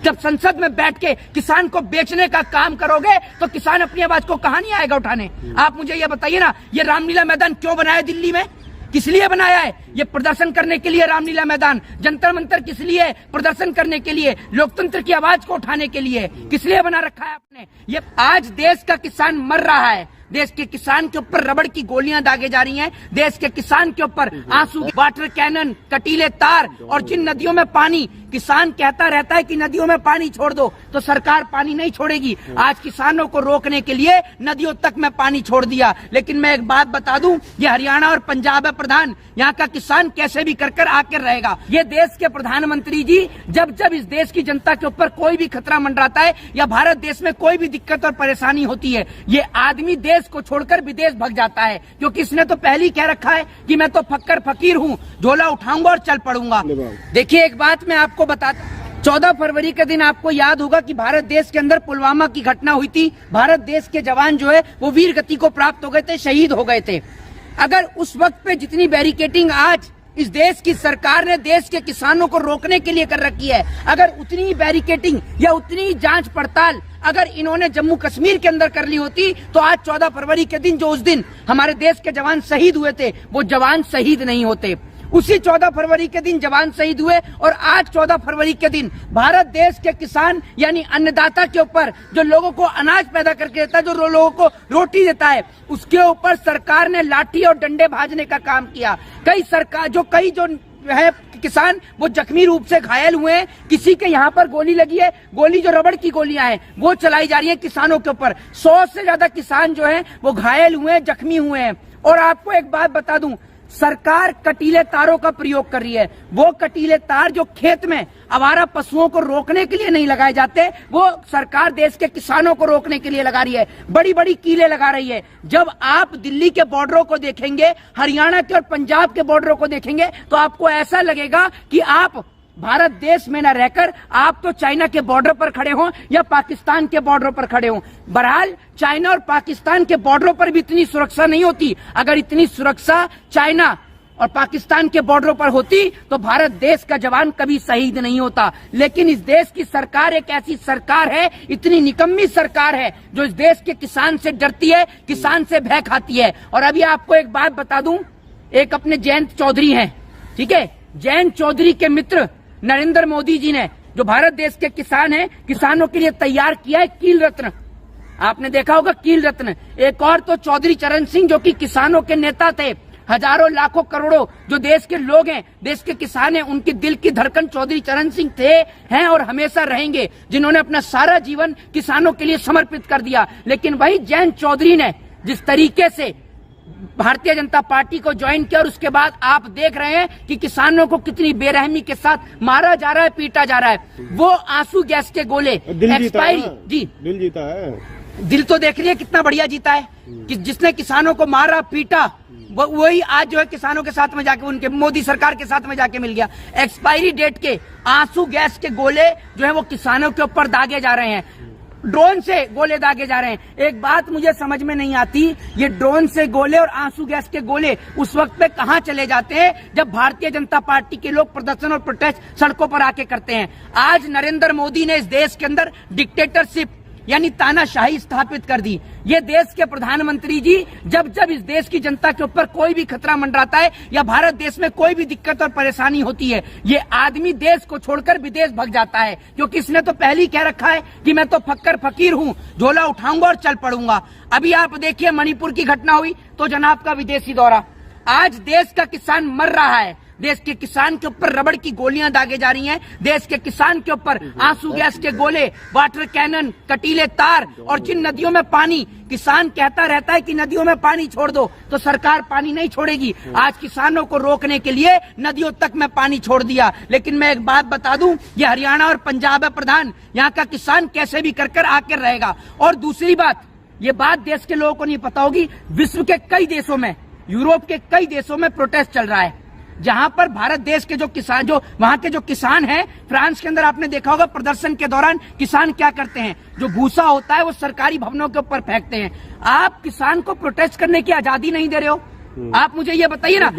जब संसद में बैठ के किसान को बेचने का काम करोगे तो किसान अपनी आवाज को कहां नहीं आएगा उठाने। आप मुझे ये बताइए ना, ये रामलीला मैदान क्यों बनाया दिल्ली में? किस लिए बनाया है? ये प्रदर्शन करने के लिए रामलीला मैदान, जंतर मंतर किस लिए? प्रदर्शन करने के लिए, लोकतंत्र की आवाज को उठाने के लिए। किस लिए बना रखा है आपने? ये आज देश का किसान मर रहा है, देश के किसान के ऊपर रबड़ की गोलियां दागे जा रही हैं, देश के किसान के ऊपर आंसू, वाटर कैनन, कटीले तार, और जिन नदियों में पानी, किसान कहता रहता है कि नदियों में पानी छोड़ दो, तो सरकार पानी नहीं छोड़ेगी। आज किसानों को रोकने के लिए नदियों तक में पानी छोड़ दिया। लेकिन मैं एक बात बता दूं, ये हरियाणा और पंजाब है प्रधान, यहाँ का किसान कैसे भी कर आकर रहेगा। ये देश के प्रधानमंत्री जी जब जब इस देश की जनता के ऊपर कोई भी खतरा मंडराता है या भारत देश में कोई भी दिक्कत और परेशानी होती है, ये आदमी देश को छोड़कर विदेश भाग जाता है, क्योंकि इसने तो पहले ही कह रखा है कि मैं तो फक्कर फकीर हूँ, झोला उठाऊंगा और चल पड़ूंगा। देखिए एक बात मैं आपको बताता, 14 फरवरी के दिन आपको याद होगा कि भारत देश के अंदर पुलवामा की घटना हुई थी। भारत देश के जवान जो है वो वीर गति को प्राप्त हो गए थे, शहीद हो गए थे। अगर उस वक्त पे जितनी बैरिकेडिंग आज इस देश की सरकार ने देश के किसानों को रोकने के लिए कर रखी है, अगर उतनी ही बैरिकेडिंग या उतनी ही जांच पड़ताल अगर इन्होंने जम्मू कश्मीर के अंदर कर ली होती, तो आज 14 फरवरी के दिन जो उस दिन हमारे देश के जवान शहीद हुए थे, वो जवान शहीद नहीं होते। उसी 14 फरवरी के दिन जवान शहीद हुए और आज 14 फरवरी के दिन भारत देश के किसान यानी अन्नदाता के ऊपर, जो लोगों को अनाज पैदा करके देता है, जो लोगों को रोटी देता है, उसके ऊपर सरकार ने लाठी और डंडे भाजने का काम किया। कई जो है किसान वो जख्मी रूप से घायल हुए हैं, किसी के यहाँ पर गोली लगी है, गोली जो रबड़ की गोलियां हैं वो चलाई जा रही है किसानों के ऊपर। 100 से ज्यादा किसान जो हैं वो घायल हुए हैं, जख्मी हुए हैं। और आपको एक बात बता दूं, सरकार कटीले तारों का प्रयोग कर रही है। वो कटीले तार जो खेत में आवारा पशुओं को रोकने के लिए नहीं लगाए जाते, वो सरकार देश के किसानों को रोकने के लिए लगा रही है, बड़ी बड़ी कीलें लगा रही है। जब आप दिल्ली के बॉर्डरों को देखेंगे, हरियाणा के और पंजाब के बॉर्डरों को देखेंगे, तो आपको ऐसा लगेगा कि आप भारत देश में न रहकर आप तो चाइना के बॉर्डर पर खड़े हों या पाकिस्तान के बॉर्डर पर खड़े हों। बहरहाल चाइना और पाकिस्तान के बॉर्डरों पर भी इतनी सुरक्षा नहीं होती। अगर इतनी सुरक्षा चाइना और पाकिस्तान के बॉर्डरों पर होती तो भारत देश का जवान कभी शहीद नहीं होता। लेकिन इस देश की सरकार एक ऐसी सरकार है, इतनी निकम्मी सरकार है, जो इस देश के किसान से डरती है, किसान से भय खाती है। और अभी आपको एक बात बता दूं, एक अपने जयंत चौधरी हैं, ठीक है, जयंत चौधरी के मित्र नरेंद्र मोदी जी ने, जो भारत देश के किसान हैं, किसानों के लिए तैयार किया है कील रत्न। आपने देखा होगा कील रत्न। एक और तो चौधरी चरण सिंह, जो कि किसानों के नेता थे, हजारों लाखों करोड़ों जो देश के लोग हैं, देश के किसान हैं, उनकी दिल की धड़कन चौधरी चरण सिंह थे, हैं और हमेशा रहेंगे, जिन्होंने अपना सारा जीवन किसानों के लिए समर्पित कर दिया। लेकिन वही जयंत चौधरी ने जिस तरीके से भारतीय जनता पार्टी को ज्वाइन किया, और उसके बाद आप देख रहे हैं कि किसानों को कितनी बेरहमी के साथ मारा जा रहा है, पीटा जा रहा है। वो आंसू गैस के गोले एक्सपायरी, जी दिल जीता है, दिल तो देख लिया कितना बढ़िया जीता है, कि जिसने किसानों को मारा पीटा, वही आज जो है किसानों के साथ में जाके, उनके मोदी सरकार के साथ में जाके मिल गया। एक्सपायरी डेट के आंसू गैस के गोले जो है वो किसानों के ऊपर दागे जा रहे हैं, ड्रोन से गोले दागे जा रहे हैं। एक बात मुझे समझ में नहीं आती, ये ड्रोन से गोले और आंसू गैस के गोले उस वक्त पे कहां चले जाते हैं जब भारतीय जनता पार्टी के लोग प्रदर्शन और प्रोटेस्ट सड़कों पर आके करते हैं। आज नरेंद्र मोदी ने इस देश के अंदर डिक्टेटरशिप यानी तानाशाही स्थापित कर दी। ये देश के प्रधानमंत्री जी जब जब इस देश की जनता के ऊपर कोई भी खतरा मंडराता है या भारत देश में कोई भी दिक्कत और परेशानी होती है, ये आदमी देश को छोड़कर विदेश भाग जाता है, क्योंकि इसने तो पहले ही कह रखा है कि मैं तो फक्कर फकीर हूँ, झोला उठाऊंगा और चल पड़ूंगा। अभी आप देखिए मणिपुर की घटना हुई तो जनाब का विदेशी दौरा। आज देश का किसान मर रहा है, देश के किसान के ऊपर रबड़ की गोलियां दागे जा रही हैं, देश के किसान के ऊपर आंसू गैस के गोले, वाटर कैनन, कटीले तार, और जिन नदियों में पानी, किसान कहता रहता है कि नदियों में पानी छोड़ दो, तो सरकार पानी नहीं छोड़ेगी। आज किसानों को रोकने के लिए नदियों तक में पानी छोड़ दिया। लेकिन मैं एक बात बता दूं, ये हरियाणा और पंजाब है प्रधान, यहाँ का किसान कैसे भी कर आकर रहेगा। और दूसरी बात, ये बात देश के लोगों को नहीं पता होगी, विश्व के कई देशों में, यूरोप के कई देशों में प्रोटेस्ट चल रहा है, जहां पर भारत देश के जो किसान, जो वहां के जो किसान हैं, फ्रांस के अंदर आपने देखा होगा प्रदर्शन के दौरान किसान क्या करते हैं, जो भूसा होता है वो सरकारी भवनों के ऊपर फेंकते हैं। आप किसान को प्रोटेस्ट करने की आजादी नहीं दे रहे हो, आप मुझे ये बताइए ना,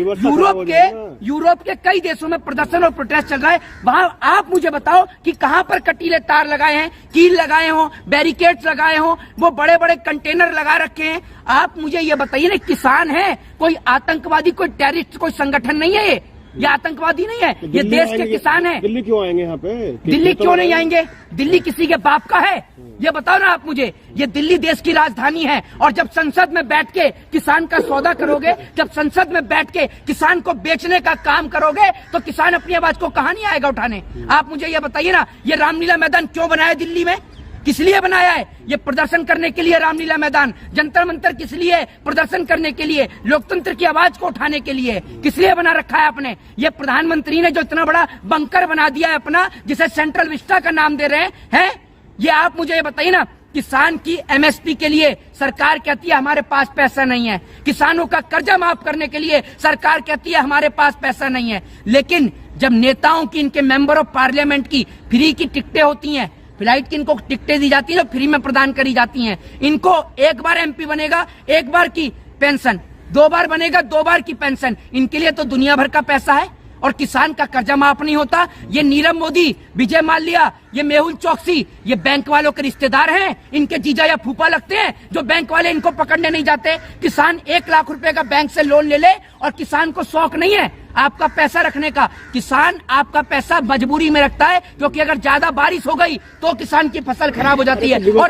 यूरोप के कई देशों में प्रदर्शन और प्रोटेस्ट चल रहा है, वहाँ आप मुझे बताओ कि कहाँ पर कटीले तार लगाए हैं, कील लगाए हो, बैरिकेड्स लगाए हो, वो बड़े बड़े कंटेनर लगा रखे हैं। आप मुझे ये बताइए ना, किसान है, कोई आतंकवादी, कोई टेररिस्ट, कोई संगठन नहीं है ये आतंकवादी नहीं है, ये देश के किसान हैं। दिल्ली क्यों आएंगे यहाँ पे? दिल्ली क्यों नहीं आएंगे? दिल्ली किसी के बाप का है? ये बताओ ना आप मुझे। ये दिल्ली देश की राजधानी है, और जब संसद में बैठ के किसान का सौदा करोगे, जब संसद में बैठ के किसान को बेचने का काम करोगे, तो किसान अपनी आवाज को कहाँ नहीं आएगा उठाने? आप मुझे ये बताइए ना, ये रामलीला मैदान क्यों बनाया दिल्ली में? किस लिए बनाया है? ये प्रदर्शन करने के लिए रामलीला मैदान, जंतर मंतर किस लिए? प्रदर्शन करने के लिए, लोकतंत्र की आवाज को उठाने के लिए। किस लिए बना रखा है आपने? ये प्रधानमंत्री ने जो इतना बड़ा बंकर बना दिया है अपना, जिसे सेंट्रल विस्टा का नाम दे रहे हैं, ये आप मुझे ये बताइए ना, किसान की एमएसपी के लिए सरकार कहती है हमारे पास पैसा नहीं है, किसानों का कर्जा माफ करने के लिए सरकार कहती है हमारे पास पैसा नहीं है, लेकिन जब नेताओं की, इनके मेंबर ऑफ पार्लियामेंट की फ्री की टिकटें होती हैं, फ्लाइट की इनको टिकटें दी जाती है, फ्री में प्रदान करी जाती हैं, इनको एक बार एमपी बनेगा, एक बार की पेंशन, 2 बार बनेगा, 2 बार की पेंशन, इनके लिए तो दुनिया भर का पैसा है, और किसान का कर्जा माफ नहीं होता। ये नीरव मोदी, विजय माल्या, ये मेहुल चौकसी, ये बैंक वालों के रिश्तेदार हैं, इनके जीजा या फूफा लगते हैं, जो बैंक वाले इनको पकड़ने नहीं जाते। किसान 1 लाख रुपए का बैंक से लोन ले ले, और किसान को शौक नहीं है आपका पैसा रखने का। किसान आपका पैसा मजबूरी में रखता है, क्योंकि अगर ज्यादा बारिश हो गई तो किसान की फसल खराब हो जाती है, और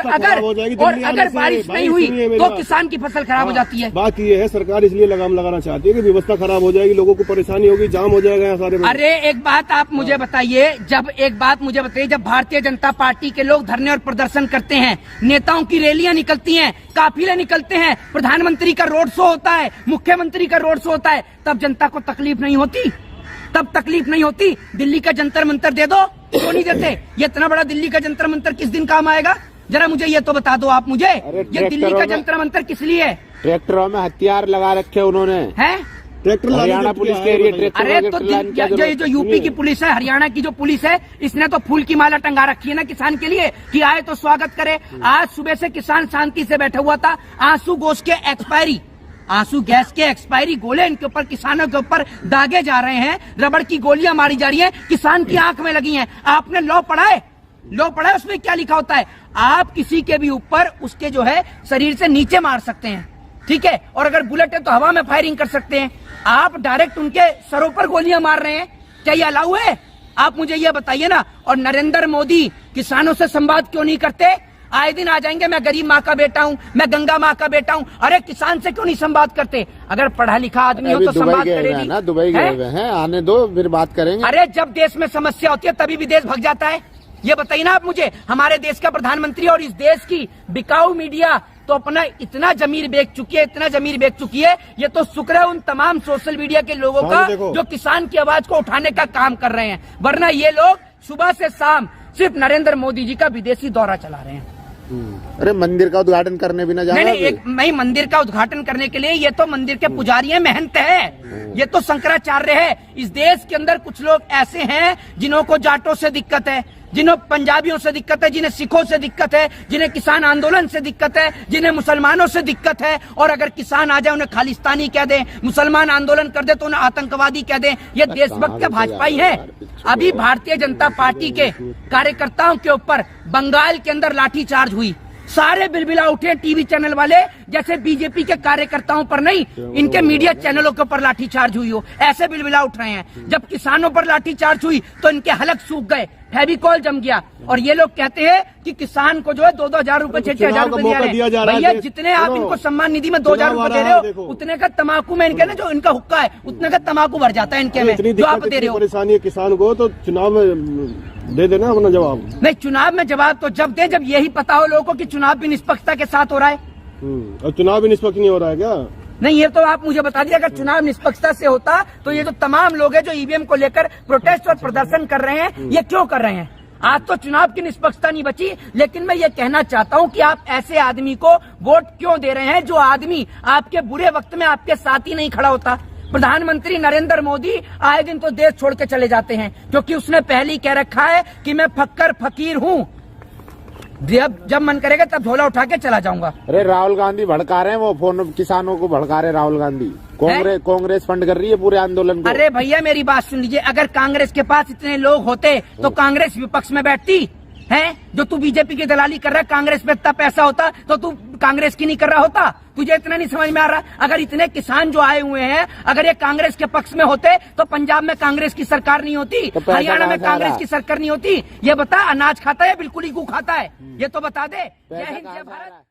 अगर बारिश नहीं हुई तो किसान की फसल खराब हो जाती है। बात ये है, सरकार इसलिए लगाम लगाना चाहती है कि व्यवस्था खराब हो जाएगी, लोगों को परेशानी होगी, जाम हो जाएगा सारे। अरे एक बात आप मुझे बताइए, जब भारतीय जनता पार्टी के लोग धरने और प्रदर्शन करते हैं, नेताओं की रैलियां निकलती हैं, काफिले निकलते हैं, प्रधानमंत्री का रोड शो होता है, मुख्यमंत्री का रोड शो होता है, तब जनता को तकलीफ नहीं होती? तब तकलीफ नहीं होती? दिल्ली का जंतर मंतर दे दो, क्यों नहीं देते? ये इतना बड़ा दिल्ली का जंतर मंतर किस दिन काम आएगा? जरा मुझे ये तो बता दो आप मुझे, ये दिल्ली का जंतर मंतर किस लिए है? ट्रैक्टरों में हथियार लगा रखे उन्होंने, हैं? ट्रैक्टर हरियाणा पुलिस के एरिया। अरे तो जो यूपी की पुलिस है, हरियाणा की जो पुलिस है, इसने तो फूल की माला टंगा रखी है ना किसान के लिए, कि आए तो स्वागत करे। आज सुबह से किसान शांति से बैठा हुआ था, आंसू गैस के एक्सपायरी गोले इनके ऊपर, किसानों के ऊपर दागे जा रहे हैं, रबड़ की गोलियां मारी जा रही हैं, किसान की आंख में लगी हैं। आपने लॉ पढ़ा है? उसमें क्या लिखा होता है? आप किसी के भी ऊपर उसके जो है शरीर से नीचे मार सकते हैं, ठीक है, और अगर बुलेट है तो हवा में फायरिंग कर सकते हैं। आप डायरेक्ट उनके सरों पर गोलियां मार रहे हैं, क्या ये अलाउ है? आप मुझे ये बताइए ना। और नरेंद्र मोदी किसानों से संवाद क्यों नहीं करते? आए दिन आ जाएंगे, मैं गरीब माँ का बेटा हूँ, मैं गंगा माँ का बेटा हूँ। अरे किसान से क्यों नहीं संवाद करते? अगर पढ़ा लिखा आदमी हो तो संवाद करेगी ना। दुबई गए हुए हैं, आने दो, फिर बात करेंगे। अरे जब देश में समस्या होती है तभी विदेश भाग जाता है। ये बताइए ना आप मुझे, हमारे देश का प्रधानमंत्री और इस देश की बिकाऊ मीडिया तो अपना इतना जमीर बेच चुकी है, ये तो शुक्र है उन तमाम सोशल मीडिया के लोगों का जो किसान की आवाज को उठाने का काम कर रहे हैं, वरना ये लोग सुबह से शाम सिर्फ नरेंद्र मोदी जी का विदेशी दौरा चला रहे हैं। अरे मंदिर का उद्घाटन करने भी ना जा नहीं, मंदिर का उद्घाटन करने के लिए ये तो मंदिर के पुजारी हैं, महंत है, ये तो शंकराचार्य है। इस देश के अंदर कुछ लोग ऐसे हैं जिन्हों को जाटों से दिक्कत है, जिन्हें पंजाबियों से दिक्कत है, जिन्हें सिखों से दिक्कत है, जिन्हें किसान आंदोलन से दिक्कत है, जिन्हें मुसलमानों से दिक्कत है, और अगर किसान आ जाए उन्हें खालिस्तानी कह दें, मुसलमान आंदोलन कर दे तो उन्हें आतंकवादी कह दें। ये देशभक्त भाजपाई है। अभी भारतीय जनता पार्टी के कार्यकर्ताओं के ऊपर बंगाल के अंदर लाठीचार्ज हुई, सारे बिलबिला उठे टीवी चैनल वाले, जैसे बीजेपी के कार्यकर्ताओं पर नहीं, इनके मीडिया चैनलों के ऊपर लाठीचार्ज हुई हो, ऐसे बिलबिला उठ रहे हैं। जब किसानों पर लाठीचार्ज हुई तो इनके हलक सूख गए, फेविकॉल जम गया, और ये लोग कहते हैं कि किसान को जो है 2-2 हजार रुपए, 6-6 रुपए दिया जा रहा है। भैया जितने आप इनको सम्मान निधि में 2 हजार रुपए दे रहे हो, उतने का तम्बाकू में इनके ना जो इनका हुक्का है उतने का तम्बाकू भर जाता है इनके में, जो आप दे रहे हो। परेशानी है किसान को, तो चुनाव में दे देना अपना जवाब। नहीं, चुनाव में जवाब तो जब दे जब यही पता हो लोगों को कि चुनाव भी निष्पक्षता के साथ हो रहा है। और चुनाव भी निष्पक्ष नहीं हो रहा है क्या? नहीं, ये तो आप मुझे बता दिया, अगर चुनाव निष्पक्षता से होता तो ये जो तमाम लोग हैं जो ईवीएम को लेकर प्रोटेस्ट और प्रदर्शन कर रहे हैं, ये क्यों कर रहे हैं? आज तो चुनाव की निष्पक्षता नहीं बची, लेकिन मैं ये कहना चाहता हूं कि आप ऐसे आदमी को वोट क्यों दे रहे हैं जो आदमी आपके बुरे वक्त में आपके साथ ही नहीं खड़ा होता। प्रधानमंत्री नरेंद्र मोदी आए दिन तो देश छोड़ के चले जाते हैं, क्योंकि उसने पहले ही कह रखा है कि मैं फक्कर फकीर हूं, जब मन करेगा तब झोला उठा के चला जाऊंगा। अरे राहुल गांधी भड़का रहे हैं, वो फोन किसानों को भड़का रहे राहुल गांधी। कांग्रेस फंड कर रही है पूरे आंदोलन को। अरे भैया मेरी बात सुन लीजिए, अगर कांग्रेस के पास इतने लोग होते तो कांग्रेस विपक्ष में बैठती है। जो तू बीजेपी की दलाली कर रहा है, कांग्रेस पे इतना पैसा होता तो तू कांग्रेस की नहीं कर रहा होता। तुझे इतना नहीं समझ में आ रहा? अगर इतने किसान जो आए हुए हैं, अगर ये कांग्रेस के पक्ष में होते तो पंजाब में कांग्रेस की सरकार नहीं होती, तो हरियाणा में कांग्रेस की सरकार नहीं होती। ये बता, अनाज खाता है बिल्कुल ही गू खाता है, ये तो बता दे। जय हिंद जय भारत।